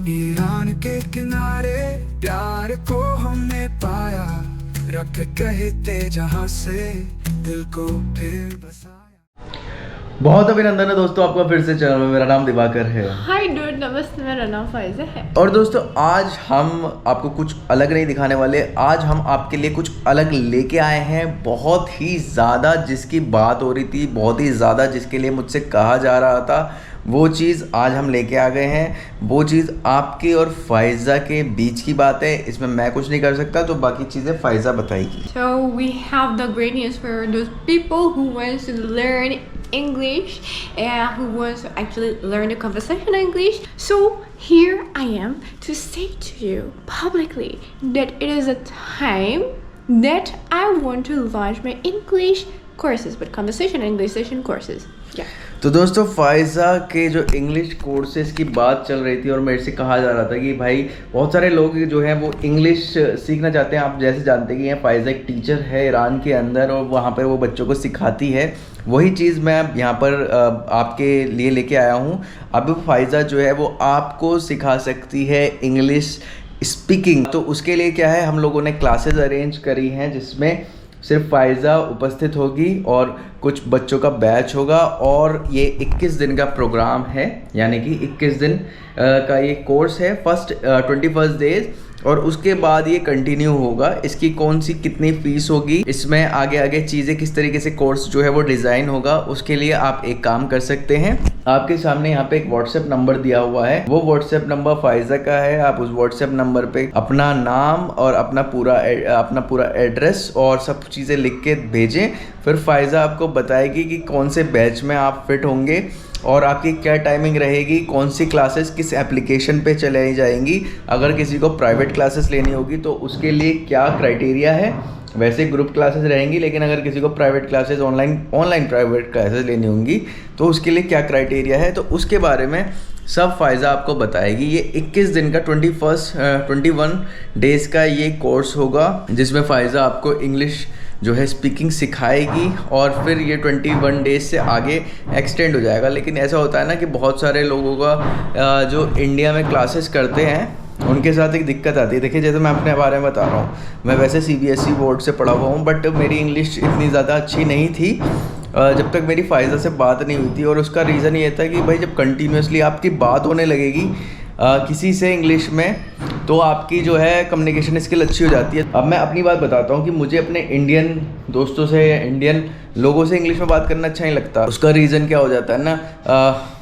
Iran के किनारे प्यार को हमने पाया, रख कहते जहां से दिल को फिर बसाया। बहुत अभिनंदन है दोस्तों आपका फिर से चैनल में। मेरा नाम दिवाकर है। हाय डूड, नमस्ते, मेरा नाम फाइजा है। और दोस्तों आज हम आपको कुछ अलग नहीं दिखाने वाले, आज हम आपके लिए कुछ अलग लेके आए हैं। बहुत ही ज़्यादा जिसकी बात हो रही थी, बहुत ही ज़्यादा जिसके लिए मुझसे कहा जा रहा था, वो चीज़ आज हम लेके आ गए हैं। वो चीज़ आपके और फाइजा के बीच की बात है, इसमें मैं कुछ नहीं कर सकता, तो बाकी चीज़ें फाइजा बताएगी। So we have the great news for those people who wants to learn English and who wants to actually learn the conversational English. So here I am to say to you publicly that it is a time that I want to launch my English courses, but conversation English session courses. Yeah. तो दोस्तों Pfizer के जो English courses की बात चल रही थी और मेरे से कहा जा रहा था कि भाई बहुत सारे लोग जो हैं वो इंग्लिश सीखना चाहते हैं। आप जैसे जानते हैं कि फाइजा एक टीचर है ईरान के अंदर और वहाँ पर वो बच्चों को सिखाती है। वही चीज़ मैं यहाँ पर आपके लिए लेके आया हूँ। अब फाइजा जो है वो आपको सिखा सकती है इंग्लिश स्पीकिंग। तो उसके लिए क्या है, हम लोगों ने क्लासेस अरेंज करी हैं जिसमें सिर्फ फाइजा उपस्थित होगी और कुछ बच्चों का बैच होगा। और ये 21 दिन का प्रोग्राम है, यानी कि 21 दिन का ये कोर्स है। फर्स्ट 21 डेज और उसके बाद ये कंटिन्यू होगा। इसकी कौन सी कितनी फीस होगी, इसमें आगे आगे चीज़ें किस तरीके से कोर्स जो है वो डिज़ाइन होगा, उसके लिए आप एक काम कर सकते हैं। आपके सामने यहाँ पे एक व्हाट्सएप नंबर दिया हुआ है, वो व्हाट्सएप नंबर फाइजा का है। आप उस व्हाट्सएप नंबर पे अपना नाम और अपना पूरा एड्रेस और सब चीज़ें लिख के भेजें। फिर फाइजा आपको बताएगी कि कौन से बैच में आप फिट होंगे और आपकी क्या टाइमिंग रहेगी, कौन सी क्लासेस किस एप्लीकेशन पे चलाई जाएंगी। अगर किसी को प्राइवेट क्लासेस लेनी होगी तो उसके लिए क्या क्राइटेरिया है। वैसे ग्रुप क्लासेस रहेंगी, लेकिन अगर किसी को private classes online private classes लेनी होंगी तो उसके लिए क्या क्राइटेरिया है, तो उसके बारे में सब फाइजा आपको बताएगी। ये 21 दिन का 21 डेज़ का ये कोर्स होगा जिसमें फाइजा आपको इंग्लिश जो है स्पीकिंग सिखाएगी और फिर ये 21 डेज से आगे एक्सटेंड हो जाएगा। लेकिन ऐसा होता है ना कि बहुत सारे लोगों का जो इंडिया में क्लासेस करते हैं उनके साथ एक दिक्कत आती है। देखिए जैसे मैं अपने बारे में बता रहा हूँ, मैं वैसे CBSE बोर्ड से पढ़ा हुआ हूँ, बट मेरी इंग्लिश इतनी ज़्यादा अच्छी नहीं थी जब तक मेरी फाइजा से बात नहीं हुई थी। और उसका रीज़न ये था कि भाई जब कंटिन्यूसली आपकी बात होने लगेगी किसी से इंग्लिश में, तो आपकी जो है कम्युनिकेशन स्किल अच्छी हो जाती है। अब मैं अपनी बात बताता हूँ कि मुझे अपने इंडियन दोस्तों से या इंडियन लोगों से इंग्लिश में बात करना अच्छा नहीं लगता। उसका रीज़न क्या हो जाता है ना,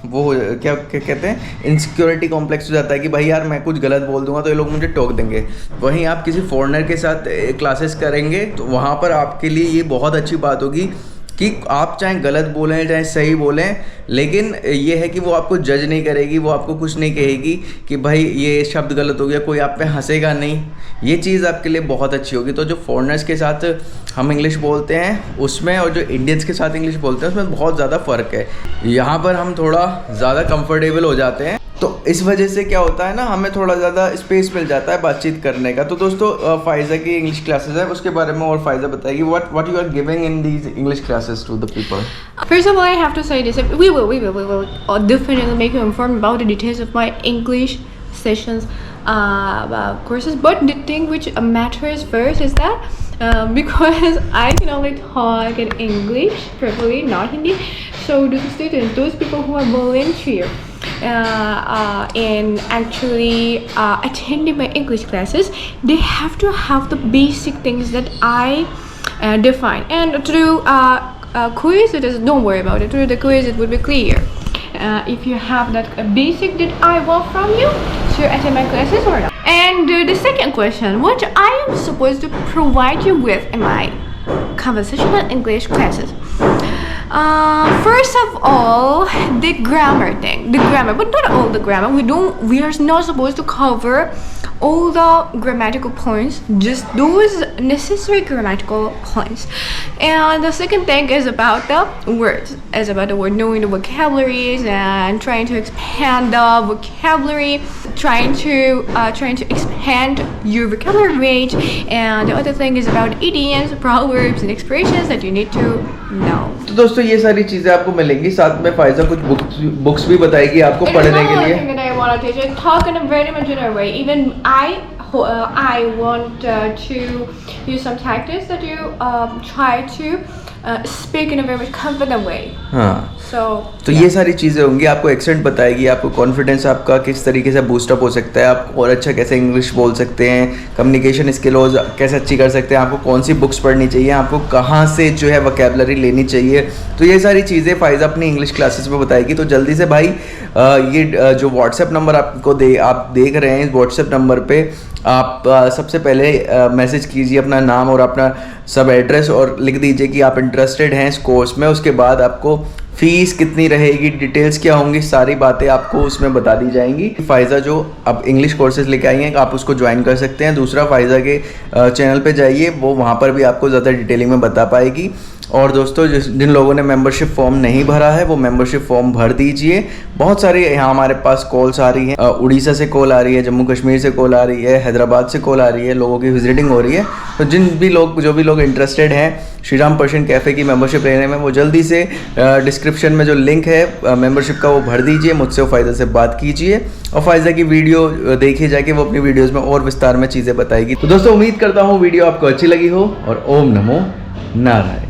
वो क्या कहते हैं, इनसिक्योरिटी कॉम्प्लेक्स हो जाता है कि भाई यार मैं कुछ गलत बोल दूंगा तो ये लोग मुझे टोक देंगे। वहीं आप किसी फॉरेनर के साथ क्लासेस करेंगे तो वहाँ पर आपके लिए ये बहुत अच्छी बात होगी कि आप चाहे गलत बोलें चाहे सही बोलें, लेकिन ये है कि वो आपको जज नहीं करेगी, वो आपको कुछ नहीं कहेगी कि भाई ये शब्द गलत हो गया, कोई आप पे हंसेगा नहीं। ये चीज़ आपके लिए बहुत अच्छी होगी। तो जो फॉरेनर्स के साथ हम इंग्लिश बोलते हैं उसमें और जो इंडियंस के साथ इंग्लिश बोलते हैं उसमें बहुत ज़्यादा फ़र्क है। यहाँ पर हम थोड़ा ज़्यादा कंफर्टेबल हो जाते हैं, तो इस वजह से क्या होता है ना, हमें थोड़ा ज़्यादा स्पेस मिल जाता है बातचीत करने का। तो दोस्तों फाइजा की इंग्लिश क्लासेस है, उसके बारे में और फाइजा बताएगी what you are giving in these English classes to the people. First of all, I have to say this: we will definitely make you informed about the details of my English sessions, courses. But the thing which matters first is that because I can only talk in English properly, not Hindi. So those students, those people who are volunteer and actually attending my English classes, they have to have the basic things that I define. And through quiz, don't worry about it. Through the quiz, it would be clear if you have that basic that I want from you to attend my classes or not. And the second question, what I am supposed to provide you with in my conversational English classes. First of all, the grammar thing, but not all the grammar. We are not supposed to cover all the grammatical points, just those necessary grammatical points. And the second thing is about the words, knowing the vocabularies and trying to expand the vocabulary, trying to expand your vocabulary range. And the other thing is about idioms, proverbs and expressions that you need to know. तो दोस्तों ये सारी चीज़ें आपको मिलेंगी, साथ में Pfizer कुछ बुक्स भी बताएगी आपको पढ़ने के लिए। want to teach it. Talk in a very much general way. Even I want to use some tactics that you try to speak in a very much confident way. हाँ, So ये सारी चीज़ें होंगी, आपको एक्सेंट बताएगी, आपको confidence आपका किस तरीके से बूस्टअप हो सकता है, आप और अच्छा कैसे इंग्लिश बोल सकते हैं, कम्युनिकेशन स्किल्स कैसे अच्छी कर सकते हैं, आपको कौन सी बुक्स पढ़नी चाहिए, आपको कहाँ से जो है वोकैबुलरी लेनी चाहिए। तो ये सारी चीज़ें फ़ाइज़ा अपनी इंग्लिश क्लासेस में बताएगी। तो जल्दी से भाई ये जो व्हाट्सएप नंबर आपको आप देख रहे हैं, इस व्हाट्सएप नंबर पर आप सबसे पहले मैसेज कीजिए अपना नाम और अपना सब एड्रेस और लिख दीजिए कि आप इंटरेस्टेड हैं इस कोर्स में। उसके बाद आपको फ़ीस कितनी रहेगी, डिटेल्स क्या होंगी, सारी बातें आपको उसमें बता दी जाएंगी। फ़ाइज़ा जो अब इंग्लिश कोर्सेज लेके आई हैं, आप उसको ज्वाइन कर सकते हैं। दूसरा, फ़ाइज़ा के चैनल पे जाइए, वो वहाँ पर भी आपको ज़्यादा डिटेलिंग में बता पाएगी। और दोस्तों, जिन लोगों ने मेंबरशिप फॉर्म नहीं भरा है वो मेंबरशिप फॉर्म भर दीजिए। बहुत सारे यहाँ हमारे पास कॉल्स आ रही हैं, उड़ीसा से कॉल आ रही है, जम्मू कश्मीर से कॉल आ रही है, हैदराबाद से कॉल आ रही है, लोगों की विजिटिंग हो रही है। तो जो भी लोग इंटरेस्टेड हैं श्री राम पर्शियन कैफ़े की मेंबरशिप लेने में, वो जल्दी से डिस्क्रिप्शन में जो लिंक है मेंबरशिप का वो भर दीजिए, मुझसे फ़ाइज़ा से बात कीजिए और फ़ाइज़ा की वीडियो देखिए जाके, वो अपनी वीडियोज़ में और विस्तार में चीज़ें बताएगी। तो दोस्तों, उम्मीद करता हूँ वीडियो आपको अच्छी लगी हो और ओम नमो नारायण।